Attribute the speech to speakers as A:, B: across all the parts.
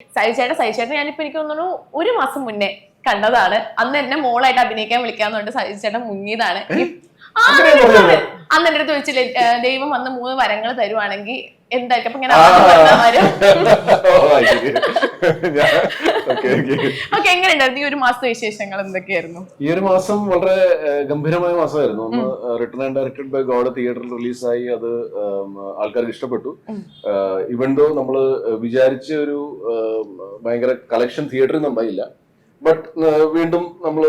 A: സഹിച്ചേട്ടൻ ഞാനിപ്പോ എനിക്ക് തോന്നുന്നു 1 മാസം മുന്നേ കണ്ടതാണ്. അന്ന് എന്നെ മോളായിട്ട് അഭിനയിക്കാൻ വിളിക്കാന്നുണ്ട് സഹിച്ചേട്ടൻ മുങ്ങിയതാണ്. അന്ന് എന്റെ അടുത്ത് ചോദിച്ചില്ലേ ദൈവം വന്ന് 3 വരങ്ങൾ തരുവാണെങ്കിൽ എന്തായിരിക്കും? അപ്പൊ ഇങ്ങനെ എങ്ങനെയുണ്ടായിരുന്നു ഈ 1 മാസത്തെ വിശേഷങ്ങൾ? എന്തൊക്കെയായിരുന്നു?
B: ഈ 1 മാസം വളരെ ഗംഭീരമായ മാസമായിരുന്നു. ഒന്ന് written and directed by God തിയേറ്ററിൽ റിലീസായി. അത് ആൾക്കാർക്ക് ഇഷ്ടപ്പെട്ടു. ഇവൻ ദോ നമ്മള് വിചാരിച്ച ഒരു ഭയങ്കര കളക്ഷൻ തിയേറ്ററിൽ നന്നായില്ല. ബട്ട് വീണ്ടും നമ്മള്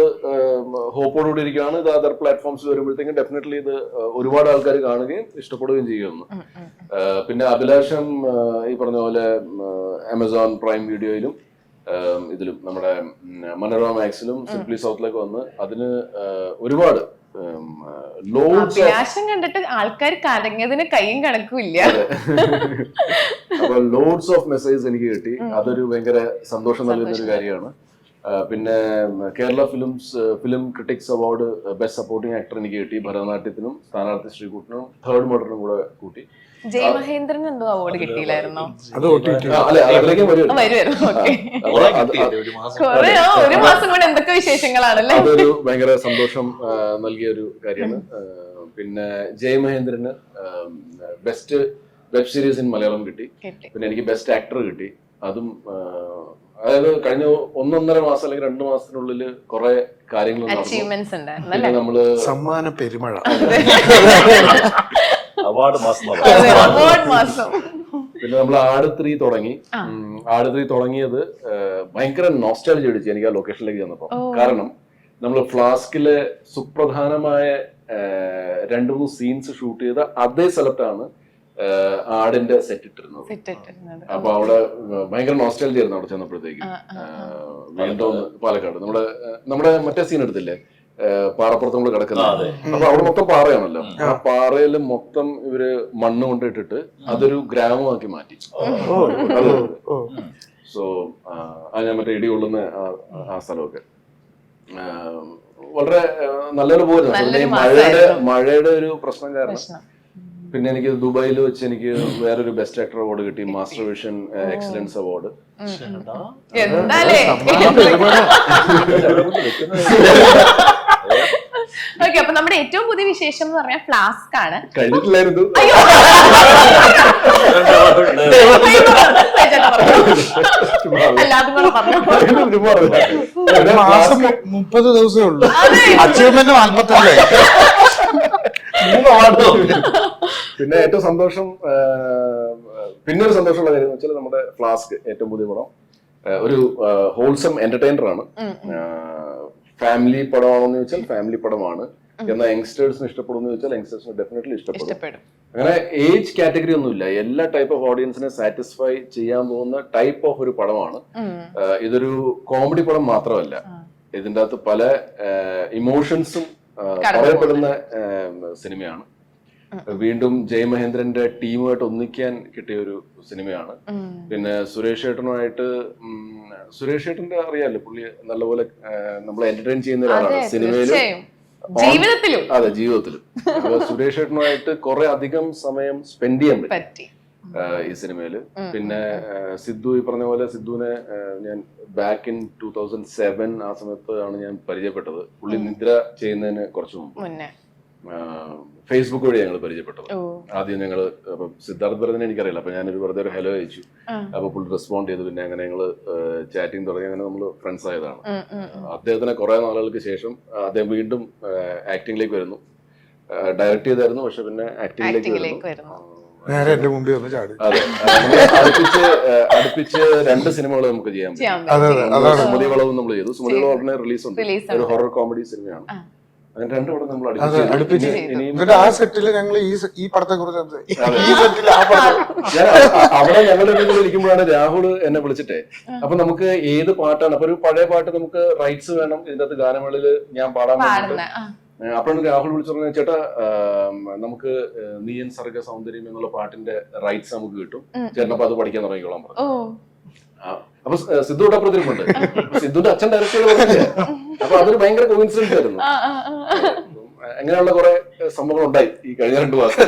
B: ഹോപ്പോടുകൂടി ഇരിക്കുകയാണ്. ഇത് അതർ പ്ലാറ്റ്ഫോംസിൽ വരുമ്പോഴത്തേക്കും ഡെഫിനറ്റ്ലി ഇത് ഒരുപാട് ആൾക്കാർ കാണുകയും ഇഷ്ടപ്പെടുകയും ചെയ്യുമെന്ന്. പിന്നെ അഭിലാഷം ഈ പറഞ്ഞ പോലെ ആമസോൺ പ്രൈം വീഡിയോയിലും ഇതിലും നമ്മുടെ മനോരമ മാക്സിലും സിംപ്ലി സൗത്തിലൊക്കെ വന്ന് അതിന് ഒരുപാട്
A: അഭിലാഷം കണ്ടിട്ട് ആൾക്കാർ കരഞ്ഞതിന് കൈയും കണക്കുമില്ല.
B: അപ്പൊ ലോഡ്സ് ഓഫ് മെസ്സേജ് എനിക്ക് കിട്ടി. അതൊരു ഭയങ്കര സന്തോഷം നൽകുന്ന ഒരു കാര്യമാണ്. പിന്നെ Kerala film critics award best supporting actor എനിക്ക് കിട്ടി. ഭരതനാട്യത്തിനും സ്ഥാനാർത്ഥി ശ്രീകുട്ടനും തേർഡ് മർഡറിനും കൂടെ കൂട്ടി.
A: ജയമഹേന്ദ്രൻ എന്തോ അവാർഡ് കിട്ടിയില്ലായിരുന്നോ? എന്തൊക്കെ വിശേഷങ്ങളാണല്ലേ.
B: അതൊരു ഭയങ്കര സന്തോഷം നൽകിയ ഒരു കാര്യമാണ്. പിന്നെ ജയമഹേന്ദ്രന് best web series in Malayalam കിട്ടി. പിന്നെ എനിക്ക് ബെസ്റ്റ് ആക്ടർ കിട്ടി. അതും അതായത് കഴിഞ്ഞ 1.5 മാസം അല്ലെങ്കിൽ 2 മാസത്തിനുള്ളിൽ കുറെ കാര്യങ്ങൾ നമ്മള്
C: സമ്മാന പെരുമഴ
B: അവാർഡ് മാസം. പിന്നെ നമ്മൾ ആട് 3 തുടങ്ങി. ആട് 3 തുടങ്ങിയത് ഭയങ്കര നോസ്റ്റാൾജി അടിച്ചു എനിക്ക് ആ ലൊക്കേഷനിലേക്ക് ചെന്നപ്പോ. കാരണം നമ്മൾ ഫ്ലാസ്കിലെ സുപ്രധാനമായ 2-3 സീൻസ് ഷൂട്ട് ചെയ്ത അതേ സ്ഥലത്താണ് ആടിന്റെ സെറ്റ് ഇട്ടിരുന്നത്. അപ്പൊ അവിടെ ഭയങ്കര നോസ്റ്റാൾജി ആയിരുന്നു അവിടെ ചെന്നപ്പോഴത്തേക്ക്. വീണ്ടും പാലക്കാട് നമ്മുടെ മറ്റേ സീൻ എടുത്തില്ലേ, പാറപ്പുറത്ത് നമ്മൾ കിടക്കുന്നത്. അപ്പൊ അവിടെ മൊത്തം പാറയാണല്ലോ. ആ പാറയിൽ മൊത്തം ഇവര് മണ്ണ് കൊണ്ടിട്ടിട്ട് അതൊരു ഗ്രാമമാക്കി മാറ്റി. സോ അത് ഞാൻ മറ്റേ ഇടി കൊള്ളുന്ന ആ സ്ഥലമൊക്കെ വളരെ നല്ലൊരു പോയിരുന്നു. മഴയുടെ ഒരു പ്രശ്നം കാരണം. പിന്നെ എനിക്ക് ദുബായിൽ വെച്ച് എനിക്ക് വേറൊരു ബെസ്റ്റ് ആക്ടർ അവാർഡ് കിട്ടി. Master vision excellence award.
A: അപ്പൊ നമ്മുടെ ഏറ്റവും പുതിയ വിശേഷം എന്ന് പറഞ്ഞാൽ ഫ്ലാസ്ക് ആണ്.
B: കഴിഞ്ഞിട്ടില്ലായിരുന്നു.
C: മാസം 30 ദിവസമേ ഉള്ളൂ. അച്ചീവ്മെന്റ് 42.
B: പിന്നെ ഏറ്റവും സന്തോഷം, പിന്നെ ഒരു സന്തോഷമുള്ള കാര്യം എന്ന് വെച്ചാൽ നമ്മുടെ ഫ്ലാസ്ക് ഏറ്റവും പുതിയ പടം ഒരു ഹോൾസം എന്റർടൈനർ ആണ്. ഫാമിലി പടമാണെന്ന് ചോദിച്ചാൽ ഫാമിലി പടമാണ്. എന്നാൽ യങ്സ്റ്റേഴ്സിന് ഇഷ്ടപ്പെടുമെന്ന് ചോദിച്ചാൽ യങ്സ്റ്റേഴ്സിന് ഡെഫിനറ്റ്ലി ഇഷ്ടപ്പെടും. അങ്ങനെ ഏജ് കാറ്റഗറി ഒന്നുമില്ല. എല്ലാ ടൈപ്പ് ഓഫ് ഓഡിയൻസിനെ സാറ്റിസ്ഫൈ ചെയ്യാൻ പോകുന്ന ടൈപ്പ് ഓഫ് ഒരു പടമാണ്. ഇതൊരു കോമഡി പടം മാത്രമല്ല, ഇതിൻ്റെ അകത്ത് പല ഇമോഷൻസും പറയപ്പെടുന്ന സിനിമയാണ്. വീണ്ടും ജയമഹേന്ദ്രന്റെ ടീമുമായിട്ട് ഒന്നിക്കാൻ കിട്ടിയ ഒരു സിനിമയാണ്. പിന്നെ സുരേഷ് ഏട്ടന്റെ അറിയാലോ, പുള്ളി നല്ലപോലെ നമ്മളെ എന്റർടൈൻ ചെയ്യുന്ന ഒരാളാണ് സിനിമയിലും ജീവിതത്തിലും. അതെ, ജീവിതത്തിലും. സുരേഷ് ഏട്ടനുമായിട്ട് കുറെ അധികം സമയം സ്പെൻഡ് ചെയ്യാൻ പറ്റി ഈ സിനിമയില്. പിന്നെ സിദ്ധു, ഈ പറഞ്ഞ പോലെ സിദ്ധുവിനെ ഞാൻ ബാക്ക് ഇൻ 2007 ആ സമയത്താണ് ഞാൻ പരിചയപ്പെട്ടത്. പുള്ളി നിദ്ര ചെയ്യുന്നതിന് കുറച്ചു മുമ്പ് ഫേസ്ബുക്ക് വഴി ഞങ്ങൾ പരിചയപ്പെട്ടത്. ആദ്യം ഞങ്ങള് സിദ്ധാർത്ഥ് ഭരതനെ എനിക്കറിയില്ല. അപ്പൊ ഞാനൊരു വെറുതെ ഒരു ഹലോ അയച്ചു. അപ്പൊ പുള്ളി റെസ്പോണ്ട് ചെയ്തു. പിന്നെ അങ്ങനെ ഞങ്ങള് ചാറ്റിംഗ് തുടങ്ങി. അങ്ങനെ നമ്മള് ഫ്രണ്ട്സ് ആയതാണ്. അദ്ദേഹത്തിന് കുറെ നാളുകൾക്ക് ശേഷം അദ്ദേഹം വീണ്ടും ആക്ടിംഗിലേക്ക് വരുന്നു. ഡയറക്ട് ചെയ്തായിരുന്നു, പക്ഷെ പിന്നെ ആക്ടിംഗിലേക്ക് വരുന്നു.
C: നേരെ എന്റെ മുമ്പിൽ വന്ന് ചാടി.
B: അതെ, അടുപ്പിച്ച് 2 സിനിമകൾ നമുക്ക് ചെയ്യാൻ പറ്റും. സുമതി വളവും നമ്മൾ ചെയ്തു. സുമതി വളവ് ഉടനെ റിലീസ് ഉണ്ട്. ഒരു ഹൊറർ കോമഡി സിനിമയാണ്. അങ്ങനെ 2 പടം നമ്മൾ
C: അടുപ്പിച്ച്. ആ സെറ്റില് ഞങ്ങൾ ഈ പടത്തെ കുറിച്ച്
B: അവിടെ ഞങ്ങളുടെ ഇരിക്കുമ്പോഴാണ് രാഹുൽ എന്നെ വിളിച്ചിട്ടേ, അപ്പൊ നമുക്ക് ഏത് പാട്ടാണ്, അപ്പൊ ഒരു പഴയ പാട്ട് നമുക്ക് റൈറ്റ്സ് വേണം ഇതിന്റെ അകത്ത് ഗാനമേളയില് ഞാൻ പാടാൻ വേണ്ടിട്ട്. അപ്പോഴാണ് രാഹുൽ വിളിച്ചു പറഞ്ഞത്, ചേട്ടാ നമുക്ക് നീയൻ സർഗ സൗന്ദര്യം എന്നുള്ള പാട്ടിന്റെ റൈറ്റ്സ് നമുക്ക് കിട്ടും ചേട്ടൻ, അപ്പൊ അത് പഠിക്കാൻ തുടങ്ങിക്കോളാൻ പറഞ്ഞു. അപ്പൊ സിദ്ധുവിടെ അപ്പുറത്തിരിപ്പുണ്ട്. സിദ്ധുന്റെ അച്ഛൻ ഡയറക്ടർ പറഞ്ഞില്ല. അപ്പൊ അതൊരു ഭയങ്കര കോയിൻസിഡൻസ് ആയിരുന്നു. അങ്ങനെയുള്ള കുറെ സംഭവങ്ങൾ ഉണ്ടായി ഈ കഴിഞ്ഞ 2 മാസം.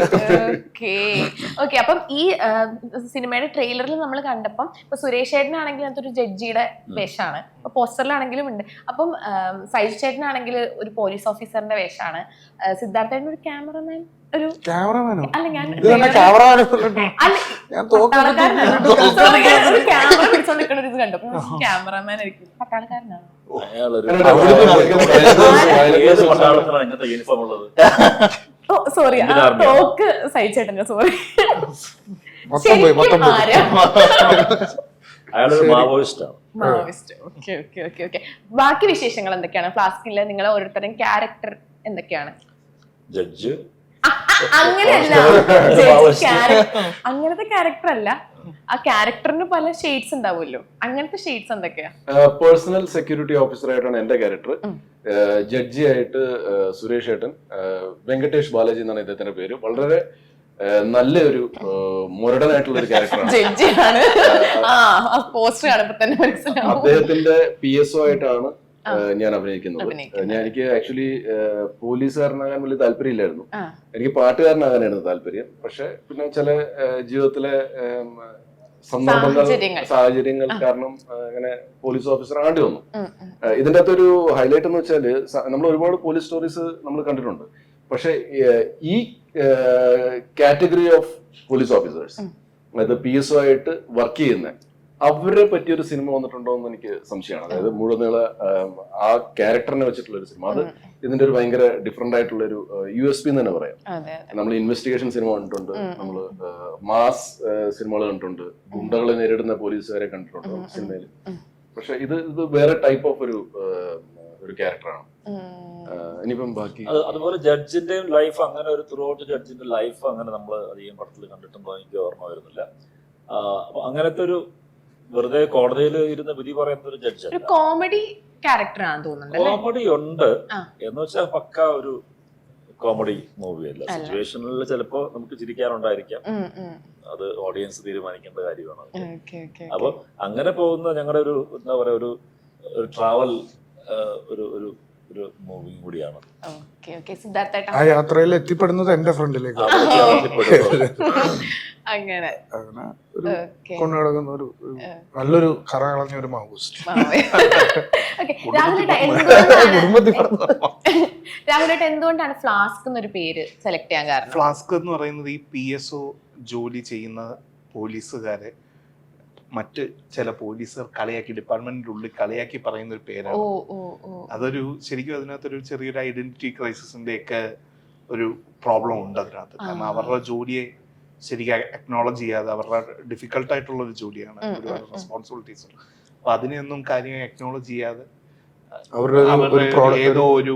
A: ഓക്കെ. അപ്പം ഈ സിനിമയുടെ ട്രെയിലറിൽ നമ്മൾ കണ്ടപ്പം ഇപ്പൊ സുരേഷ് ചേട്ടനാണെങ്കിൽ അതൊരു ജഡ്ജിയുടെ വേഷമാണ്, പോസ്റ്ററിലാണെങ്കിലും ഉണ്ട്. അപ്പം സൈജു ചേട്ടനാണെങ്കിൽ ഒരു പോലീസ് ഓഫീസറിന്റെ വേഷമാണ്, സിദ്ധാർത്ഥേട്ടൻ ഒരു ക്യാമറമാൻ, ഒരു
C: ക്യാമറമാനോ?
A: അല്ല ഞാൻ
C: ക്യാമറമാനോ? ഞാൻ
A: ക്യാമറ പിടിച്ചോണ്ടിരിക്കണ ഇത് കണ്ടു, ക്യാമറമാൻ ആയിരിക്കും, പട്ടാളക്കാരനാണ്. സോറി, തോക്ക് സഹിച്ചേട്ടന് sorry. Maoist. Okay okay okay okay. ബാക്കി വിശേഷങ്ങൾ എന്തൊക്കെയാണ് ഫ്ലാസ്കില്? നിങ്ങളെ ഓരോരുത്തരും ക്യാരക്ടർ എന്തൊക്കെയാണ്?
D: ജഡ്ജ്
A: അങ്ങനെയല്ല, അങ്ങനത്തെ ക്യാരക്ടർ അല്ല, ആ ക്യാരക്ടറിന് പല ഷെയ്ഡ്സ് ഉണ്ടാവുമല്ലോ, അങ്ങനത്തെ ഷെയ്ഡ്സ് എന്തൊക്കെയാ?
B: പേഴ്സണൽ സെക്യൂരിറ്റി ഓഫീസർ ആയിട്ടാണ് എന്റെ ക്യാരക്ടർ. ജഡ്ജി ആയിട്ട് സുരേഷ് ഏട്ടൻ, വെങ്കടേഷ് ബാലാജി എന്നാണ് ഇദ്ദേഹത്തിന്റെ പേര്. വളരെ നല്ലൊരു മുരടനായിട്ടുള്ള ഒരു ക്യാരക്ടറാണ്.
A: ജഡ്ജിയാണ്, പോസ്റ്റർ കാണുമ്പോ തന്നെ മനസ്സിലാവും.
B: അദ്ദേഹത്തിന്റെ PSO ആയിട്ടാണ് ഞാൻ അഭിനയിക്കുന്നത്. എനിക്ക് ആക്ച്വലി പോലീസുകാരനാകാൻ വലിയ താല്പര്യമില്ലായിരുന്നു, എനിക്ക് പാട്ടുകാരനാകാനായിരുന്നു താല്പര്യം. പക്ഷെ പിന്നെ ചില ജീവിതത്തിലെ സന്ദർഭങ്ങൾ, സാഹചര്യങ്ങൾ കാരണം അങ്ങനെ പോലീസ് ഓഫീസർ ആണ്ടി വന്നു. ഇതിന്റെ അകത്തൊരു ഹൈലൈറ്റ് എന്ന് വെച്ചാല് നമ്മൾ ഒരുപാട് പോലീസ് സ്റ്റോറീസ് നമ്മൾ കണ്ടിട്ടുണ്ട്, പക്ഷെ ഈ കാറ്റഗറി ഓഫ് പോലീസ് ഓഫീസേഴ്സ്, അതായത് PSO ആയിട്ട് വർക്ക് ചെയ്യുന്ന അവരെ പറ്റിയൊരു സിനിമ വന്നിട്ടുണ്ടോ എന്ന് എനിക്ക് സംശയമാണ്. അതായത് മുഴുവൻ ആ ക്യാരക്ടറിനെ വെച്ചിട്ടുള്ള ഒരു സിനിമ, അത് ഇതിന്റെ ഒരു ഭയങ്കര ഡിഫറെന്റ് ആയിട്ടുള്ള ഒരു USP എന്ന് തന്നെ പറയാം. നമ്മൾ ഇൻവെസ്റ്റിഗേഷൻ സിനിമ കണ്ടിട്ടുണ്ട്, നമ്മള് മാസ് സിനിമകൾ കണ്ടിട്ടുണ്ട്, ഗുണ്ടകളെ നേരിടുന്ന പോലീസുകാരെ കണ്ടിട്ടുണ്ട് സിനിമയിൽ. പക്ഷെ ഇത് വേറെ ടൈപ്പ് ഓഫ് ഒരു ക്യാരക്ടറാണ്. ഇനിയിപ്പം ബാക്കി
D: അതുപോലെ ജഡ്ജിന്റെയും ലൈഫ് അങ്ങനെ ഒരു ത്രൂ ഔട്ട് ജഡ്ജിന്റെ ലൈഫ് അങ്ങനെ നമ്മൾ അധികം പടത്തിൽ കണ്ടിട്ടുണ്ടോ എനിക്ക് ഓർമ്മ വരുന്നില്ല. അപ്പൊ അങ്ങനത്തെ ഒരു വെറുതെ കോടതിയിൽ ഇരുന്ന് വിധി പറയുന്ന ഒരു ജഡ്ജ്
A: ഒരു കോമഡി ക്യാരക്ടർ ആണെന്ന് തോന്നുന്നുണ്ട്.
D: കോമഡി ഉണ്ട് എന്ന് വെച്ചാൽ പക്ക ഒരു കോമഡി മൂവി അല്ല. സിറ്റുവേഷനിൽ ചിലപ്പോ നമുക്ക് ചിരിക്കാനുണ്ടായിരിക്കാം, അത് ഓഡിയൻസ് തീരുമാനിക്കേണ്ട കാര്യമാണ്. അപ്പൊ അങ്ങനെ പോകുന്ന ഞങ്ങളുടെ ഒരു എന്താ പറയാ ഒരു ട്രാവൽ ഒരു ഒരു ഒരു മൂവി കൂടിയാണ്.
C: ആ യാത്രയിൽ എത്തിപ്പെടുന്നത് എന്റെ ഫ്രണ്ടിലേക്ക്
A: അങ്ങനെ
C: കൊണ്ടു നടക്കുന്ന ഒരു നല്ലൊരു കറ കളഞ്ഞ ഒരു മാവോയിസ്റ്റ്.
A: രാഹുലേട്ട എന്തുകൊണ്ടാണ് ഫ്ലാസ്ക് എന്നൊരു പേര് സെലക്ട് ചെയ്യാൻ കാരണം?
E: ഫ്ലാസ്ക് എന്ന് പറയുന്നത് ഈ PSO ജോലി ചെയ്യുന്ന പോലീസുകാരെ മറ്റ് ചില പോലീസുകാർ കളിയാക്കി, ഡിപ്പാർട്ട്മെന്റിന്റെ ഉള്ളിൽ കളിയാക്കി പറയുന്ന ഒരു പേരാണ്. അതൊരു ശരിക്കും അതിനകത്തൊരു ചെറിയൊരു ഐഡന്റിറ്റി ക്രൈസിസിന്റെ ഒക്കെ ഒരു പ്രോബ്ലം ഉണ്ട് അതിനകത്ത്. കാരണം അവരുടെ ജോലിയെ ശരിക്കും അക്നോളജ് ചെയ്യാതെ, അവരുടെ ഡിഫിക്കൽട്ട് ആയിട്ടുള്ള ഒരു ജോലിയാണ്, ഒരുപാട് റെസ്പോൺസിബിലിറ്റീസ്. അപ്പൊ അതിനെയൊന്നും കാര്യമായി അക്നോളജ് ചെയ്യാതെ ഏതോ ഒരു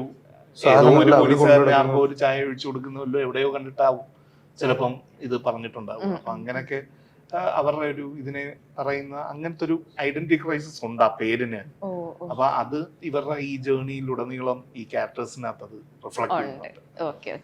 E: പോലീസുകാരനെ ആർക്കോ ഒരു ചായ ഒഴിച്ചു കൊടുക്കുന്നല്ലോ എവിടെയോ കണ്ടിട്ടാവും ചിലപ്പം ഇത് പറഞ്ഞിട്ടുണ്ടാവും. അപ്പൊ അങ്ങനെയൊക്കെ അവരുടെ ഒരു ഇതിനെ പറയുന്ന അങ്ങനത്തെ ഒരു ഐഡന്റിറ്റി ക്രൈസിസ് ഉണ്ട് ആ പേരിന്. അപ്പൊ അത് ഇവരുടെ ഈ ജേർണിയിലുടനീളം ഈ ക്യാരക്ടേഴ്സിനകത്ത് അത് റിഫ്ലക്ട് ചെയ്യുന്നുണ്ട്.